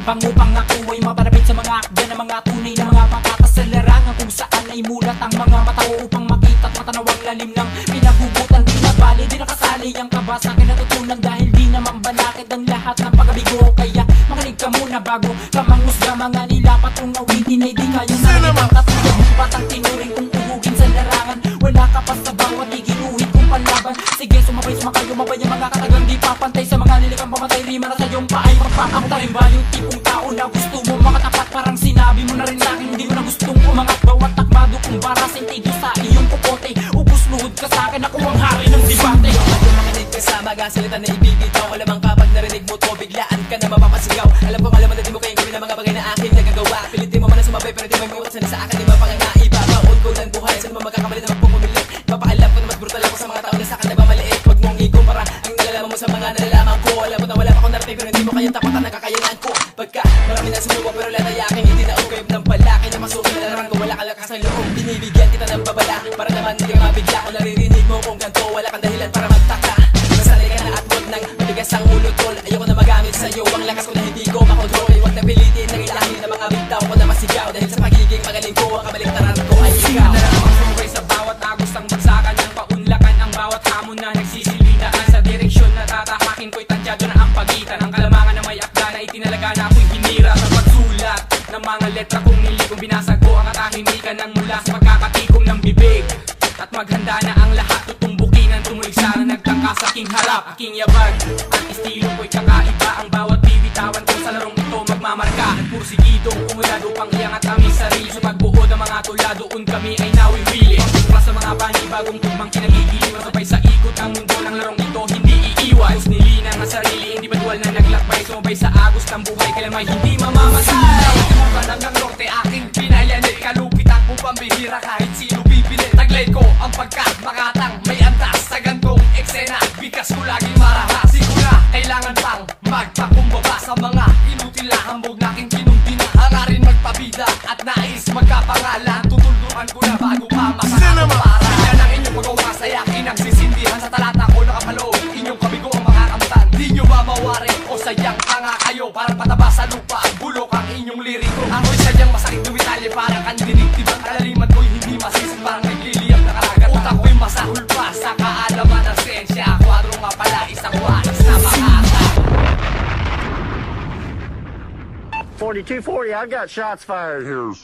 Matapang upang ako ay maparapit sa mga akda ng mga tunay na mga patatas sa larangan, kung saan ay mulat ang mga matao upang makita at matanawang lalim ng pinagugutan. Di na bali, di nakasali ang kaba sa akin natutunan, dahil di naman banakit ang lahat ng pagkabigo. Kaya makinig ka muna bago ka mangusga, mga nilapat kong awitin ay di kayang narinig. Katulad mo batang tinuring kong uhugin sa larangan, wala ka pa sa bawat iginuhit kong panlaban. Sige, sumabay sumakay, umabay ang mga katagang di papantay sa mga nilikang pamatay. Rima na sa iyong paay magpapakutarin ba yung tipong tao na gusto mo makatapat, parang sinabi mo na rin sa'kin hindi mo na gustong umangat. Bawat takmado kong bara sentido sa iyong pupote, ubus luhod ka sa'kin, ako ang hari ng debate. Medyo makinig ka sa mga salita na ibibitaw, alamang kapag narinig mo to biglaan ka na mapapasigaw. Alam kong alam mo na di mo kayang gawin ang mga bagay na aking nagagawa. Pilitin mo man na sumabay pero di mo iwasan sa akin, di ba pang naiba. Baon ko ng buhay, saan mo magkakamali na magpumumili. Papaalam ko na mas brutal ako sa mga tao na sa akin nagmamaliit. Huwag mong ikumpara ang nalalaman mo sa mga nalalaman ko. Alam mo na wala pa akong narating pero hindi mo kayang tapatan ang kakayanan ko. Pagka marami na sumubok pero lahat ay aking hindi na ukay ng palaki na masukin na larang ko. Wala ka lakas ng loob, binibigyan kita ng babala para naman hindi ka mabigla. Kung naririnig mo kung ganito, wala kang dahilan para magtaka. Nasanay ka na at huwag nang matigas ang ulo tol. Ayoko na magamit sa'yo ang lakas ko na hindi ko makontrol. Huwag na pilitin ng ilahin ng mga bitaw ko na masigaw, dahil sa pagiging magaling ko ang kabaliktaran ko ay ikaw. Naramang sumabay sa bawat agos ng bagsakan, ng paunlakan ang bawat hamon na nagsisilidaan. Sa direksyon na tatahakin ko'y tansyado na ang pagitan, ang kalamangan na may akda na itinalaga na ako'y hinira. Sa pagsulat ng mga letra kong niligong, binasag ko ang katahimikan ng mula sa pagkakatikom ng bibig. At maghanda na ang lahat, tutumbukin ang tumuligsa na nagtangka sa aking harap. Aking yabag, ang estilo ko'y kakaiba, ang bawat bibitawan ko sa larong ito magmamarka. Nagpursigidong umulado pang iangat aming sarili, sa pagbuo ng mga tula doon kami ay nawiwili. Pagtuklas sa mga panibagong tugmang kinagigiliw, sabay sa ikot ang mundo ng larong ito hindi iiwan. Tapos nilinang ang sarili, individual na naglakbay, sumabay sa agos ng buhay, kailan may hindi mamamatay. Ibuka ng norte aking pinayanit, kalupitan kong pambihira kahit sino bibili. Taglay ko ang pagkat makatang may antas sa gantong eksena, bikas ko laging marahas. Sigura kailangan pang magpakumbaba sa mga inutil na hambog na aking kinumpina. Hangarin magpabida at nais magkapangalan, tutuldukan ko na bago pa masakang para. Tingnan ang inyong magawa sa yakin ang sisindihan, sa talata ko nakapaloob inyong kabigo ang mga kamtan. Di nyo mamawari o sayang tanga kayo, parang pataba sa lupa ang bulok ang inyong liriko. Ako'y sadyang masakit dumitalye, parang kandinig tibang kalaliman ko'y hindi masisig, parang nagliliyam na karagat. Utak ko'y masahul pa sa kaalaman ng siyensya, kwadro nga pala isang wais na makata. 4240, I've got shots fired here. Yes,